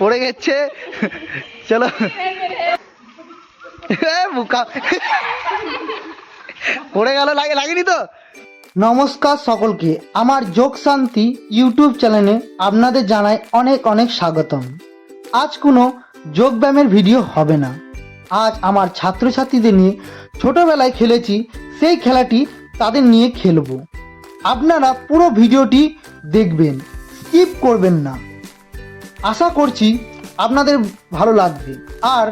পড়ে গেছে। চলো পড়ে গেল, লাগেনি তো? নমস্কার সকলকে, আমার যোগ শান্তি ইউটিউব চ্যানেলে আপনাদের জানাই অনেক অনেক স্বাগতম। আজ কোনো যোগব্যায়ামের ভিডিও হবে না। আজ আমার ছাত্রছাত্রীদের নিয়ে ছোটবেলায় খেলেছি সেই খেলাটি তাদের নিয়ে খেলবো। আপনারা পুরো ভিডিওটি দেখবেন, স্কিপ করবেন না। আশা করছি আপনাদের ভালো লাগবে, আর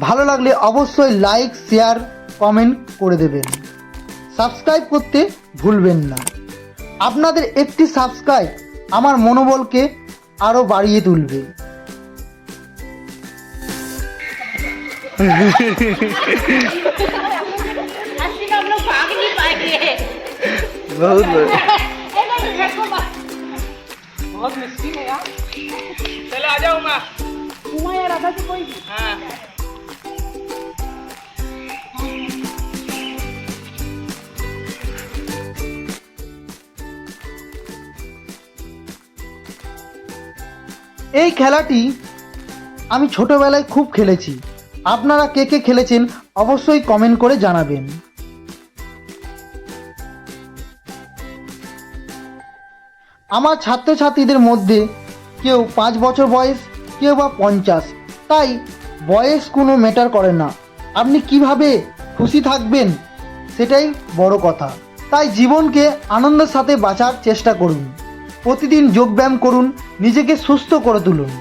ভালো লাগলে অবশ্যই লাইক, শেয়ার, কমেন্ট করে দেবেন। সাবস্ক্রাইব করতে ভুলবেন না। আপনাদের একটি সাবস্ক্রাইব আমার মনোবলকে আরও বাড়িয়ে তুলবে। बहुत बहुत मुश्किल है यार। चलो आ जाओ उमा। उमा यार आधा से कोई। हाँ। এই খেলাটি আমি ছোটবেলায় খুব খেলেছি। আপনারা কে কে খেলেছেন অবশ্যই কমেন্ট করে জানাবেন। আমার ছাত্রছাত্রীদের মধ্যে কেউ 5 বছর বয়স, কেউ বা 50। তাই বয়স কোনো ম্যাটার করে না। আপনি কিভাবে খুশি থাকবেন সেটাই বড় কথা। তাই জীবনকে আনন্দের সাথে বাঁচার চেষ্টা করুন। প্রতিদিন যোগব্যায়াম করুন, নিজেকে সুস্থ করে তুলুন।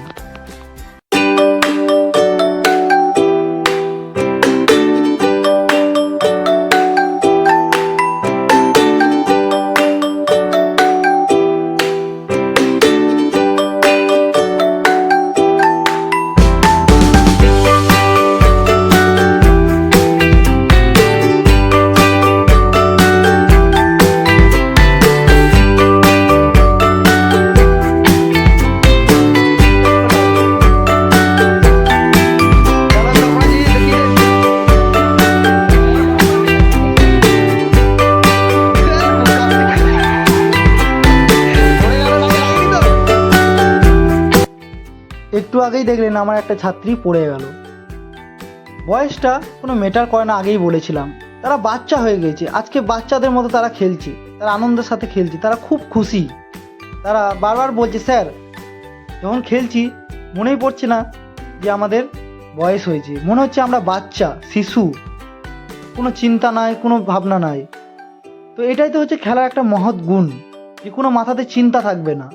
একটু আগেই দেখলেন আমার একটা ছাত্রী পড়ে গেল। বয়সটা কোনো ম্যাটার করে না, আগেই বলেছিলাম। তারা বাচ্চা হয়ে গেছে, আজকে বাচ্চাদের মতো তারা খেলছে, তারা আনন্দের সাথে খেলছে, তারা খুব খুশি। তারা বারবার বলছে, স্যার যখন খেলছি মনেই পড়ছে না যে আমাদের বয়স হয়েছে, মনে হচ্ছে আমরা বাচ্চা, শিশু, কোনো চিন্তা নাই, কোনো ভাবনা নাই। তো এটাই তো হচ্ছে খেলার একটা মহৎ গুণ, যে কোনো মাথাতে চিন্তা থাকবে না,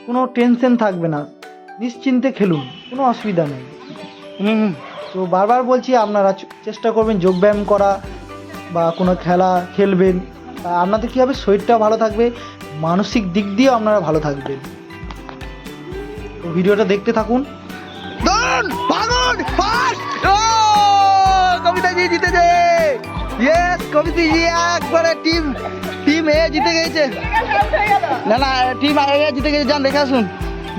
কোনো টেনশন থাকবে না, নিশ্চিন্তে খেলুন, কোনো অসুবিধা নেই। তো বারবার বলছি আপনারা চেষ্টা করবেন যোগব্যায়াম করা বা কোনো খেলা খেলবেন। আপনাদের কী হবে, শরীরটা ভালো থাকবে, মানসিক দিক দিয়েও আপনারা ভালো থাকবেন। তো ভিডিওটা দেখতে থাকুন। কবিতাজি জিতেছে। ইয়েস, কবিতাজি একবারে টিম এ জিতে গেছে। না না, টিম এ জিতে গেছে, যান দেখে আসুন।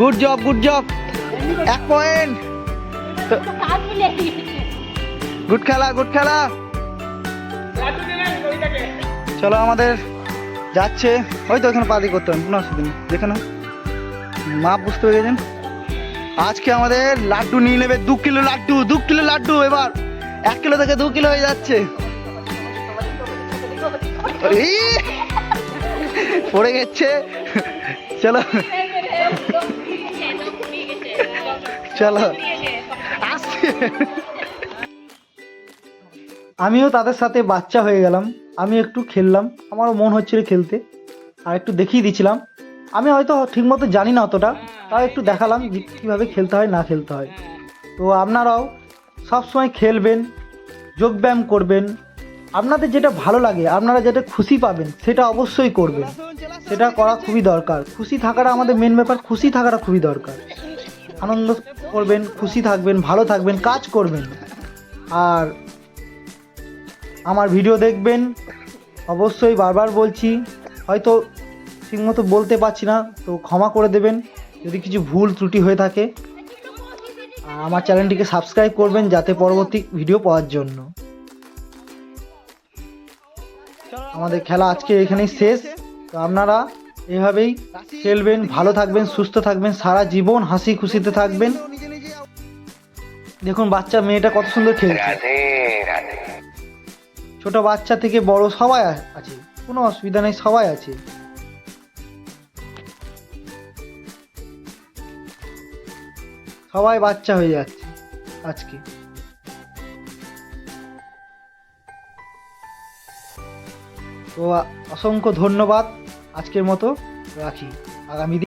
Good job, 1 point. গুড খেলা। চলো আমাদের যাচ্ছে, ওই তো ওখানে পাদি করতে হবে, কোনো অসুবিধা নেই। দেখে না, মাপ বুঝতে পেরে গেছেন। আজকে আমাদের লাড্ডু নিয়ে নেবে 2 কিলো লাড্ডু। এবার 1 কিলো থেকে 2 কিলো হয়ে যাচ্ছে। পড়ে গেছে। চলো আসছে। আমিও তাদের সাথে বাচ্চা হয়ে গেলাম। আমি একটু খেললাম, আমারও মন হচ্ছিল খেলতে, আর একটু দেখিয়ে দিচ্ছিলাম। আমি হয়তো ঠিকমতো জানি না অতটা, তাও একটু দেখালাম যে কীভাবে খেলতে হয় না খেলতে হয়। তো আপনারাও সবসময় খেলবেন, যোগব্যায়াম করবেন। আপনাদের যেটা ভালো লাগে, আপনারা যেটা খুশি পাবেন সেটা অবশ্যই করবেন। সেটা করা খুবই দরকার। খুশি থাকাটা আমাদের মেন ব্যাপার, খুশি থাকাটা খুবই দরকার। আনন্দ করবেন, খুশি থাকবেন, ভালো থাকবেন, কাজ করবেন। আর আমার ভিডিও দেখবেন অবশ্যই। বারবার বলছি, হয়তো ঠিকমতো বলতে পারছি না, তো ক্ষমা করে দেবেন যদি কিছু ভুল ত্রুটি হয়ে থাকে। আমার চ্যানেলটিকে সাবস্ক্রাইব করবেন যাতে পরবর্তী ভিডিও পাওয়ার জন্য। আমাদের খেলা আজকে এখানেই শেষ। তো আপনারা এভাবেই খেলবেন, ভালো থাকবেন, সুস্থ থাকবেন, সারা জীবন হাসি খুশিতে থাকবেন। দেখুন বাচ্চা মেয়েটা কত সুন্দর খেলছে। ছোট বাচ্চা থেকে বড় সবাই আছে, কোনো অসুবিধা নেই, সবাই আছে। সবাই বাচ্চা হয়ে যাচ্ছে আজকে। তো অসংখ্য ধন্যবাদ, আজকের মতো রাখি। আগামী